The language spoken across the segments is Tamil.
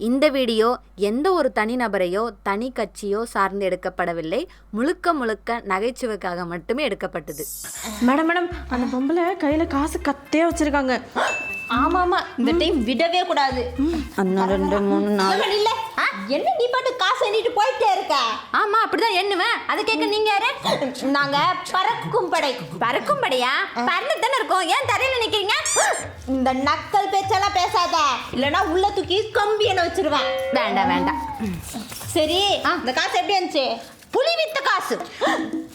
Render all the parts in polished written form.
இந்த வீடியோ எந்த ஒரு தனிநபரையோ தனி கட்சியோ சார்ந்து எடுக்கப்படவில்லை. முழுக்க முழுக்க நகைச்சுவைக்காக மட்டுமே எடுக்கப்பட்டது. மேடம் அந்த பொம்பளை கையில காசு கத்தே வச்சிருக்காங்க. ஆமா இந்த டைம் விடவே கூடாது. 1 2 3 4 இல்ல என்ன நீ பாட்டு காசு எண்ணிட்டு போயிட்டே இருக்க? ஆமா அப்படிதான் எண்ணுவேன். அதை கேட்க நீங்க யாரு? நாங்க பறக்கும் படை. பறக்கும் படையா? பறந்து தானே இருக்கோம், ஏன் தரையில நிக்கிறீங்க? இந்த நக்கல் பேச்செல்லாம் பேசாத, இல்லனா உள்ள தூக்கி கம்பி என்ன வச்சிருவேன். வேண்டாம். சரி இந்த காசு எப்படி இருந்துச்சு? புலி வித்த காசு.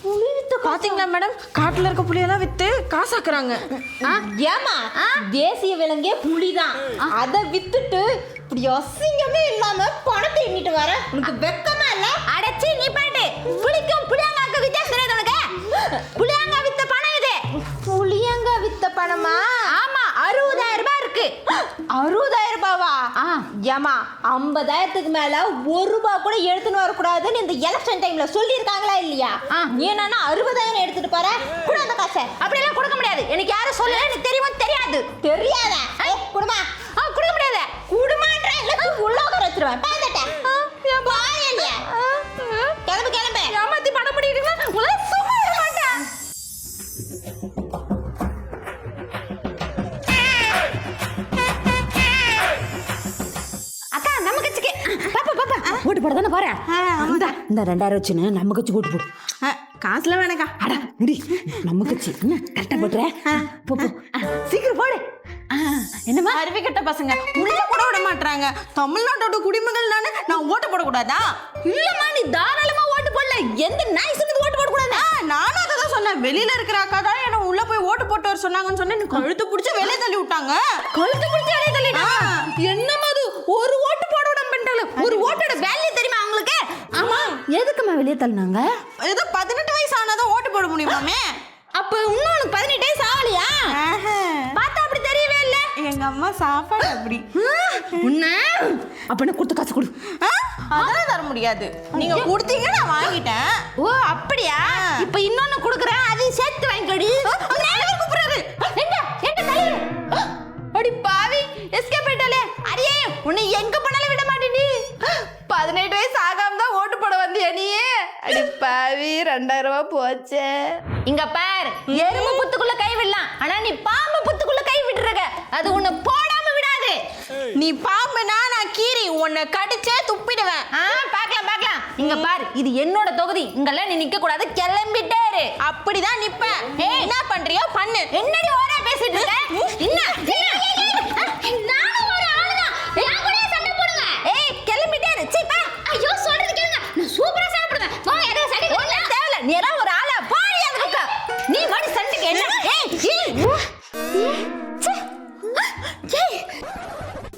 புலி வித்த பாத்தீங்களா மேடம், காட்டுல இருக்க புலியெல்லாம் வித்து காசாக்குறாங்க. ஏமா தேசிய விலங்கே புலிதான், அதை வித்துட்டு இப்படி அசிங்கமே இல்லாம பணத்தை எண்ணிட்டு வர உனக்கு வெக்கமா இல்ல? அடச்சி நீ பாட்டு. புலிக்கும் புளியாங்காக்கு வித்தியாசம் தெரியாது உனக்கு? புளியாங்கா வித்த பணம் இது. புளியங்க வித்த பணமா? ஆமா, 60,000 ரூபாய் இருக்கு. 60,000 ரூபாவா? ஏமா 50,000க்கு மேல 1 ரூபாய் கூட எடுத்துன்னு வரக்கூடாதுன்னு இந்த எலெக்ஷன் டைம்ல சொல்லியிருக்காங்களா இல்லையா? நீ என்னன்னா 60,000 எடுத்துட்டு போற, கூட அந்த காசை அப்படியெல்லாம் கொடுக்க முடியாது. எனக்கு யாரும் சொல்லல, எனக்கு தெரியும் தெரியாது. தெரியாதா? குடுமா கொடுக்க முடியாது. குடுமான்ற உள்ள வச்சிருவேன். பாத்துட்ட பாரு இல்லையா? கிளம்பு ஏமாத்தி பண்ண முடியுதுங்களா? உங்களை சும்மா விட மாட்டேன். அக்கா நம்ம கட்சிக்கு பாப்பா ஓட்டு போட தானே போறேன். இந்த 2000 வச்சுன்னு நம்ம கட்சி ஓட்டு போடு. காசுல வேணக்கா. அட முடி, நம்ம கட்சி என்ன கரெக்டா போட்டுற? போ சீக்கிரம் போடு. என்னமா அறிவி கட்ட பசங்க உள்ள கூட விட மாட்டாங்க. தமிழ்நாட்டோட குடிமகள் நான் ஓட்டு போடக்கூடாதா? இல்லம்மா, நீ தாராளமா ஓட்டு போடல. எந்த நாய் சொன்னது ஓட்டு போட கூடாதா? நானும் அதை தான் சொன்னேன். வெளியில இருக்கிற அக்கா தான் என்ன உள்ள போய் ஓட்டு போட்டு வர சொன்னாங்கன்னு சொன்னேன். எனக்கு கழுத்து பிடிச்ச வெளியே தள்ளி விட்டாங்க. கழுத்து பிடிச்ச வெளியே தள்ளிட்டாங்க? என்னமா அது? ஒரு ஓட்டு போட விடாம பண்ணிட்டாங்க. ஒரு ஓட்டோட வேல்யூ தெரியுமா உங்களுக்கு? ஆமா, எதுக்குமா வெளியே தள்ளினாங்க? ஏதோ 18 வயசு ஆனாதான் ஓட்டு போட முடியுமாமே. அப்ப இன்னும் உனக்கு 18 வயசு ஆகலையா? பார்த்தா அப்படி தெரியவே இல்ல. எங்க அம்மா சாப்பாடு அப்படி. உன்ன அப்ப கொடுத்த காசு கொடு. அதெல்லாம் தர முடியாது. நீங்க கொடுத்தீங்க, நான் வாங்கிட்டேன். ஓ அப்படியா? இப்ப இன்னொன்னு கொடுக்குறேன், அதையும் சேர்த்து வாங்கிக்கடி. கூப்பிடுறாரு. எங்க தலைவர்? அடி பாவி, எஸ்கேப் ஆயிட்டாலே. அடியே, உன்னை எங்க போனாலும் விட மாட்டேன். 18 வயசு ஆகாம தான் ஓட்டு போட வந்தியா நீ? அடி பாவி, 2000 ரூபாய் போச்சே. இங்க பார், எறும்பு புத்துக்குள்ள கை விடலாம், ஆனா நீ பாம்பு புத்துக்குள்ள கை விட்டுருக்க. அது உன்னை போடாம விடாது. நீ பாம்புனா நான் கீரி உன்னை கடிச்சே துப்பிடுவேன். பார்க்கலாம். இங்க பாரு, இது என்னோட தொகுதி. இங்கெல்லாம் நீ நிக்க கூடாது, கிளம்பிட்டாரு. அப்படிதான் நிப்பேன். என்ன பண்றியோ பண்ணு. என்னடி ஓரா பேசிட்டு இருக்க? என்ன நானும் ஒரு ஆளுதான், என் கூடயே சண்டை போடுங்க. ஏய் கிளம்பிட்டாரு. சீப்பா, ஐயோ சொல்றது கேளுங்க, நான் சூப்பரா சாப்பிடுவேன். போங்க, எதுக்கு சண்டை போடுங்க? தேவல, நீ எல்லாம் ஒரு ஆளா? போடி அந்த பக்கம். நீ மடி சண்டைக்கு என்ன?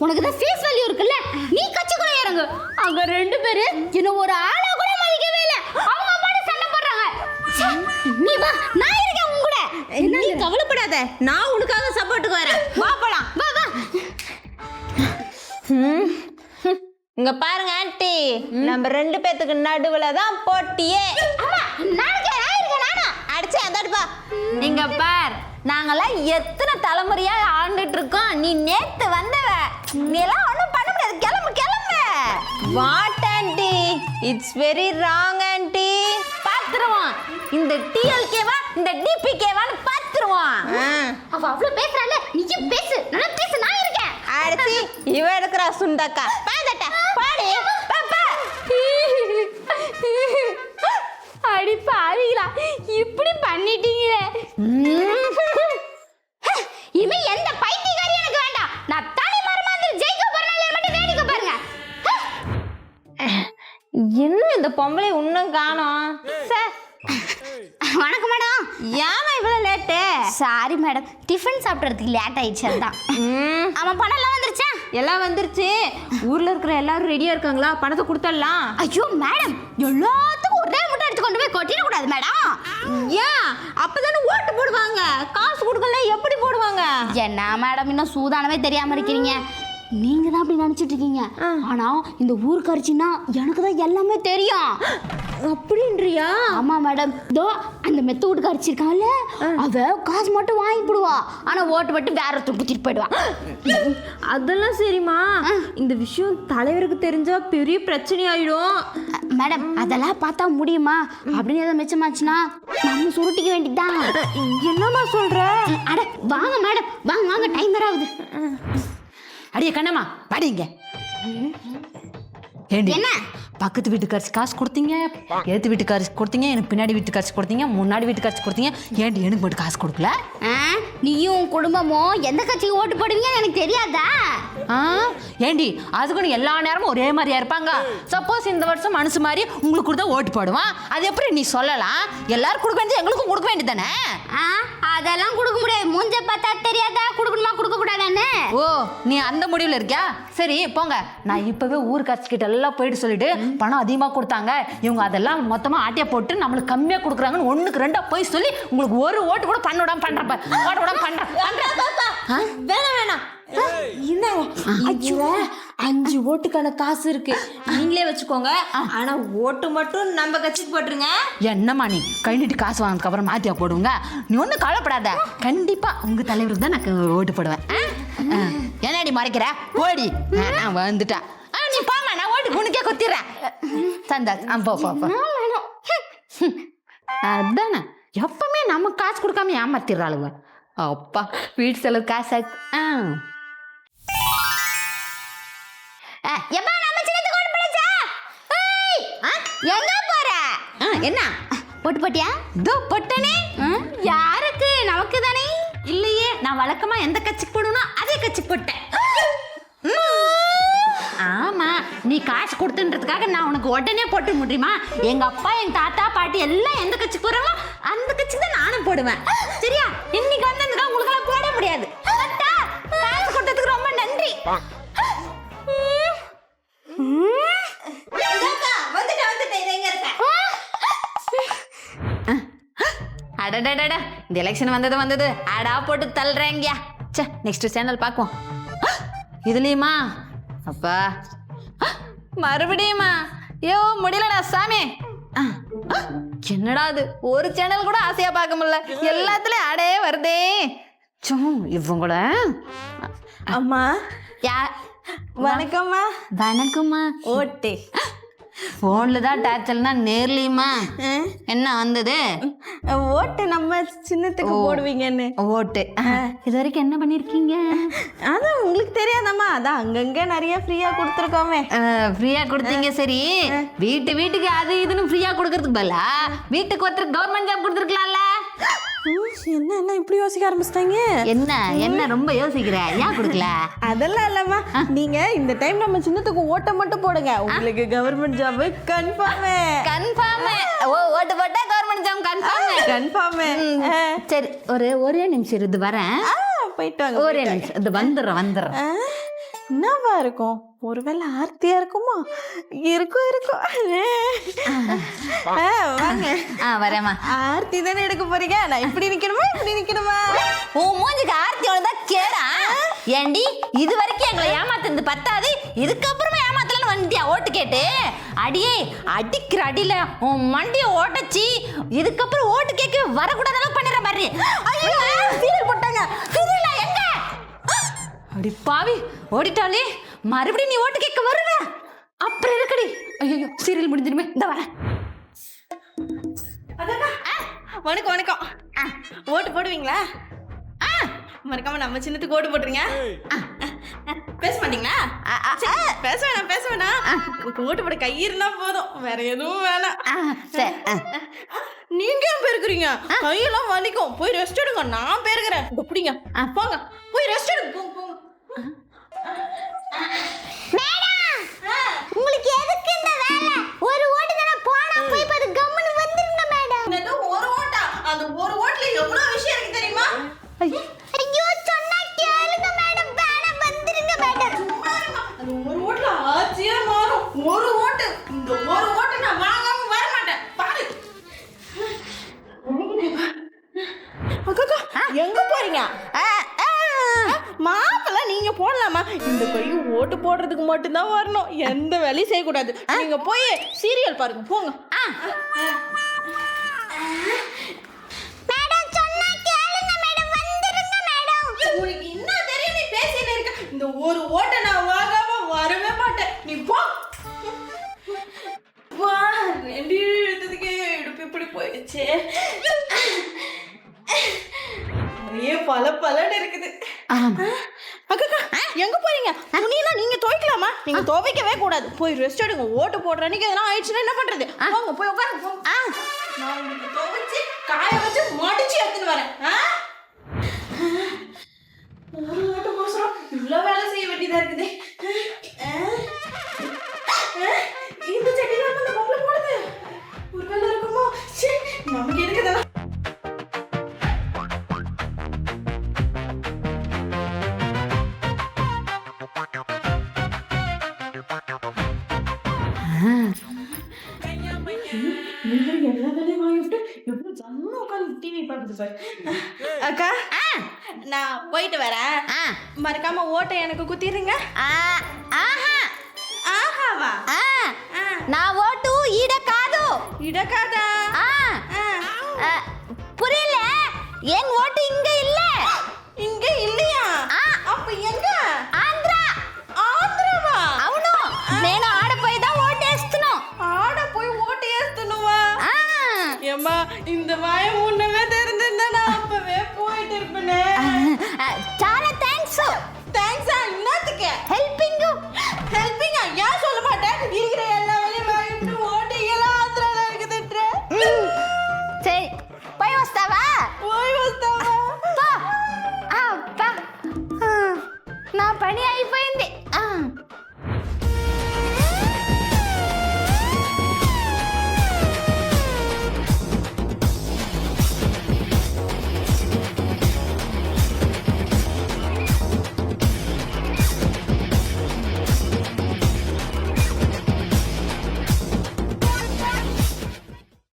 உனக்கு தான் ஃபேஸ் வேல்யூ இருக்குல்ல, நீ கட்சிக்குள்ள இறங்கு. அங்க 2 பேரு என்ன ஒரு ஆளா கூட மதிக்கவே இல்ல. அவங்க பாட்டு சண்டை போடுறாங்க. நீ வா, நான் இருக்கேன் உங்க கூட. நீ கவலைப்படாத, நான் உனக்காக சப்போர்ட்டுக்கு வரேன். வா போலாம். வா இங்க பாருங்க ஆண்டி, நம்ம 2 பேத்துக்கு நடுவுல தான் போட்டியே. ஆமா, நான் இருக்கேன் நானா. அடிச்சே அந்தாடுப்பா. இங்க பார், நாங்கெல்லாம் எத்தனை தலைமுறையா ஆண்டுட்டு இருக்கோம். நீ நேத்து வந்தவ, நீ எல்லாம் ஒண்ணும் பண்ண முடியாது. கிளம்பு. What aunty, it's very wrong aunty. பாத்துருவோம், இந்த டிஎல்கேவா இந்த டிபிகேவான்னு பாத்துருவோம். அவ அவ்வளவு பேசுறால, நீயும் பேசு. நான் இருக்கேன். அடிச்சி இவ எடுக்கிற சுண்டக்கா. பாதட்ட பாடி பாப்பா. அடி பாவிங்களா, இப்படி பண்ணிட்டீங்களே. இவன் எந்த பைத்தியக்காரி எனக்கு வேண்டாம். நான் தனி மரமா இருந்து ஜெயிக்க போறனால மட்டும் வேடிக்கை பாருங்க. இன்னும் இந்த பொம்பளை இன்னும் காணோம். வணக்கம் மேடம். ஏமா இவ்வளவு லேட்டு? சாரி மேடம், டிஃபன் சாப்பிட்றதுக்கு லேட் ஆயிடுச்சு. அதுதான். அவன் பணம் எல்லாம் வந்துருச்சா? எல்லாம் வந்துருச்சு. ஊர்ல இருக்கிற எல்லாரும் ரெடியா இருக்காங்களா? பணத்தை கொடுத்துடலாம். ஐயோ மேடம், எல்லாத்துக்கும் ஒரே முட்டை எடுத்து கொண்டு போய் கொட்டிட கூடாது மேடம். ஏன்? அப்பதானே ஓட்டு போடுவாங்க. காசு கொடுக்கல எப்படி போடுவாங்க? என்ன மேடம், இன்னும் சூதானமே தெரியாம இருக்கிறீங்க. நீங்க தான் அப்படி நினைச்சிட்டு இருக்கீங்க. ஆனா இந்த ஊருக்காரிச்சின்னா எனக்கு தான் எல்லாமே தெரியும். அப்படின்றியா? ஆமா மேடம். இதோ அந்த மெத்த வீட்டுக்காரிச்சி இருக்காங்கல்ல, அவ காசு மட்டும் வாங்கிடுவா, ஆனா ஓட்டு மட்டும் வேற ஒருத்தர் குத்திட்டு போயிடுவா. அதெல்லாம் சரிம்மா, இந்த விஷயம் தலைவருக்கு தெரிஞ்சா பெரிய பிரச்சனை ஆயிடும். மேடம் அதெல்லாம் பார்த்தா முடியுமா? அப்படின்னு ஏதாவது மிச்சமாச்சுன்னா நம்ம சுருட்டிக்க வேண்டியதுதான். என்னம்மா சொல்ற? அட வாங்க மேடம், வாங்க வாங்க, டைம் வேற ஆகுது. அடியே கண்ணம்மா படிங்க. ஏண்டி என்ன? பக்கத்து வீட்டுக்காரச்சு காசு கொடுத்தீங்க, எதிர்த்து வீட்டுக்காரச்சு கொடுத்தீங்க, எனக்கு பின்னாடி வீட்டுக்காரச்சு கொடுத்தீங்க, முன்னாடி வீட்டுக்காரச்சு கொடுத்தீங்க, ஏன்டி எனக்கு மட்டும் காசு கொடுக்கல? நீயும் குடும்பமும் எந்த கட்சிக்கு ஓட்டு போடுவீங்கன்னு எனக்கு தெரியாதா? ஏண்டி அதுக்குன்னு எல்லா நேரமும் ஒரே மாதிரியா இருப்பாங்க? சப்போஸ் இந்த வருஷம் மனசு மாதிரி உங்களுக்கு கொடுத்தா ஓட்டு போடுவான், அது எப்படி நீ சொல்லலாம்? எல்லாரும் கொடுக்க வேண்டியது எங்களுக்கும் கொடுக்க வேண்டியது தானே? அதெல்லாம் கொடுக்க முடியாது. மூஞ்ச பார்த்தா தெரியாதா கொடுக்கணுமா கொடுக்க கூடாதானே? ஓ, நீ அந்த முடிவுல இருக்கியா? சரி போங்க, நான் இப்பவே ஊருக்காட்சி கிட்ட எல்லாம் போயிட்டு சொல்லிட்டு பணம் அதிகமாக கொடுத்தாங்க, இவங்க அதெல்லாம் மொத்தமாக ஆட்டியா போட்டு நம்மளுக்கு கம்மியாக கொடுக்குறாங்கன்னு 1க்கு 2 போய் சொல்லி உங்களுக்கு ஒரு ஓட்டு கூட பண்ண விடாம பண்றப்ப ஓட்டு விடாம பண்றேன். வேணாம் இதுல 5 ஓட்டுக்கான காசு இருக்கு, நீங்களே வச்சுக்கோங்க. ஆனா ஓட்டு மட்டும் நம்ம கட்சிக்கு போட்டுருங்க. என்னம்மா நீ கை நீட்டி காசு வாங்கினதுக்கு அப்புறம் மாத்தியா போடுங்க? நீ ஒன்றும் கவலைப்படாத, கண்டிப்பா உங்க தலைவருக்கு தான் நான் ஓட்டு போடுவேன். என்னடி மறைக்கிற? ஓடி, நான் வந்துட்டேன். நீ பாமா, நான் ஓட்டு உனக்கே குத்திடுறேன். சந்தா போ போ போ. அதானே எப்பவுமே நம்ம காசு கொடுக்காம ஏமாத்திடுறாளுங்க. அப்பா வீட்டு செலவு காசு எப்பா நம்ம சின்னத்துக்கு ஓட்டு போடுச்சா? எங்க போற? என்ன போட்டு போட்டியா? இதோ பொட்டனே. யாருக்கு? நமக்கு தானே. இல்லையே, நான் வழக்கமா எந்த கட்சிக்கு போடணும் அதே கட்சிக்கு போட்டேன். ஆமா, நீ காசு கொடுத்துன்றதுக்காக நான் உனக்கு உடனே போட்டு முடியுமா? எங்க அப்பா, எங்க தாத்தா, பாட்டி எல்லாம் எந்த கட்சிக்கு போறாங்களோ அந்த கட்சிக்கு தான் நானும் போடுவேன். சரியா? இன்னைக்கு வந்ததுக்காக உங்களுக்கு எல்லாம் போட முடியாது. காசு கொடுத்ததுக்கு ரொம்ப நன்றி. அடடடட, இந்த எலெக்ஷன் வந்தது அடா போட்டு தள்ளுறேங்க. சே, நெக்ஸ்ட் சேனல் பார்ப்போம். இதுலயுமா? அப்பா மறுபடியுமா? ஐயோ முடியலடா சாமி. என்னடா அது, ஒரு சேனல் கூட ஆசையா பார்க்க முடியல, எல்லாத்துலயும் அடே வருதே. இவங்க கூட. அம்மா யா வணக்கம்மா. வணக்கம்மா. ஓட்டு போன்ல தான் டாச்சல்னா நேர்லியுமா? என்ன வந்தது? ஓட்டு நம்ம சின்னத்துக்கு போடுவீங்கன்னு. ஓட்டு இது வரைக்கும் என்ன பண்ணிருக்கீங்க? அதான் உங்களுக்கு தெரியாதம்மா, அதான் அங்கங்க நிறைய ஃப்ரீயா கொடுத்துருக்கோமே. ஃப்ரீயா கொடுத்தீங்க சரி, வீட்டுக்கு அது இதுன்னு ஃப்ரீயா கொடுக்கறதுக்கு பதிலா வீட்டுக்கு ஒருத்தர் கவர்மெண்ட் ஜாப் கொடுத்துருக்கலாம்ல? என்ன இப்படி யோசிக்க ஆரம்பிச்சிட்டாங்க? என்ன ரொம்ப யோசிக்கிற? ஏன் கொடுக்கல? அதெல்லாம் இல்லம்மா, நீங்க இந்த டைம் நம்ம சின்னத்துக்கு ஓட்ட மட்டும் போடுங்க, உங்களுக்கு கவர்மெண்ட் ஜாப் கன்ஃபார்ம். ஓட்டு போட்டா கவர்மெண்ட் ஜாப் கன்ஃபார்ம். சரி, ஒரே நிமிஷம் இது வரேன். போயிட்டு வாங்க. ஒரே நிமிஷம் இது வந்துடுறேன். என்னவா இருக்கும்? ஒருவேளை ஆர்த்தியா இருக்குமா? இருக்கும். வாங்க. வரேம்மா. ஆர்த்தி தானே எடுக்க போறீங்க, நான் இப்படி நிக்கணுமா? உன் மூஞ்சுக்கு ஆர்த்தியோட தான் கேடா. ஏண்டி இது வரைக்கும் எங்களை ஏமாத்துறது பத்தாது, இதுக்கப்புறமா ஏமாத்தலன்னு வந்துட்டியா ஓட்டு கேட்டு? அடியே அடிக்கிற அடியில உன் மண்டிய ஓட்டச்சி, இதுக்கப்புறம் ஓட்டு கேட்க வரக்கூடாத அளவுக்கு பண்ணிடுற பாரு. ஐயோ சீரியல் போட்டாங்க. சீரியலா எங்க? அடி பாவி, ஓடிட்டாலே மறுபடியும் நீ ஓட்டு கேட்க வருவ. அப்புறம் இருக்கடி. ஐயோ சீரியல் முடிஞ்சிருமே, இந்த வரேன். வணக்கம். ஓட்டு போடுவீங்களா? மறக்காம நம்ம சின்னத்துக்கு ஓட்டு போட்டுருங்க. பேச மாட்டீங்களா? பேச வேணாம். ஓட்டு போட கை இருந்தா போதும், வேற எதுவும் வேணாம். நீங்க ஏன் பேருக்குறீங்க? கையெல்லாம் வலிக்கும், போய் ரெஸ்ட் எடுங்க. நான் பேருக்கிறேன், பிடிங்க. போங்க, போய் ரெஸ்ட் எடுங்க. போங்க. உங்களுக்கு எதுக்கு இந்த வேலை? ஒரு ஓட்டு தான போனா போய் பாத்து கம்முன்னு வந்துருங்க மேடம். ஏதோ ஒரு ஓட்டா? அந்த ஒரு ஓட்டுல எவ்வளவு விஷயம் இருக்கு தெரியுமா? ஐயோ சொன்னா கேளுங்க மேடம், வேணா வந்துருங்க மேடம். அந்த ஒரு ஓட்டுல ஆட்சியே மாறும். ஒரு ஓட்டு, இந்த ஒரு ஓட்டு நான் வாங்காம வர மாட்டேன். பாரு. அக்கா எங்க போறீங்க? மாப்பிள்ள நீங்க போடலாமா? இந்த கை மட்டும்தான் வரணும், எந்த வேலையும் செய்யக்கூடாது. நீங்க போய் சீரியல் பாருங்க போங்க. மேடம் சொன்னா கேளுங்க மேடம், வந்துருங்க மேடம். உனக்கு என்ன தெரியும், நீ பேசிட்டு இருக்க. இந்த ஒரு ஓட்டை நான் வாங்காம வரவே மாட்டேன். நீ போ. வா, ரெண்டு எடுத்ததுக்கே இடுப்பு இப்படி போயிடுச்சு. நிறைய பலன்னு இருக்குது. அக்கா எங்க போறீங்க? துணியெல்லாம் நீங்க துவைக்கலாமா? நீங்க துவைக்கவே கூடாது. போய் ரெஸ்ட் எடுங்க. ஓட்டு போடுற அன்னைக்கு எதனா ஆயிடுச்சுன்னா என்ன பண்றது? போங்க போய் உட்காருங்க போங்க. நான் உங்களுக்கு துவைச்சு காய வச்சு மடிச்சு எடுத்துட்டு வரேன். ஒரு ஓட்டுக்கோசரம் இவ்வளவு வேலை செய்ய வேண்டியதா இருக்குது. இந்த செடியில அந்த பொம்பளை போடுது. ஒரு வேலை இருக்குமோ? சீ, நமக்கு இருக்குதா? அக்கா நான் போயிட்டு வரேன். மறக்காம ஓட்டை எனக்கு குத்திடுங்க. ஆஹாவா? నా ఓటు ఈడ కాదు. ఇడ కాదా? పురియలే ఏం ఓటు ఇంగ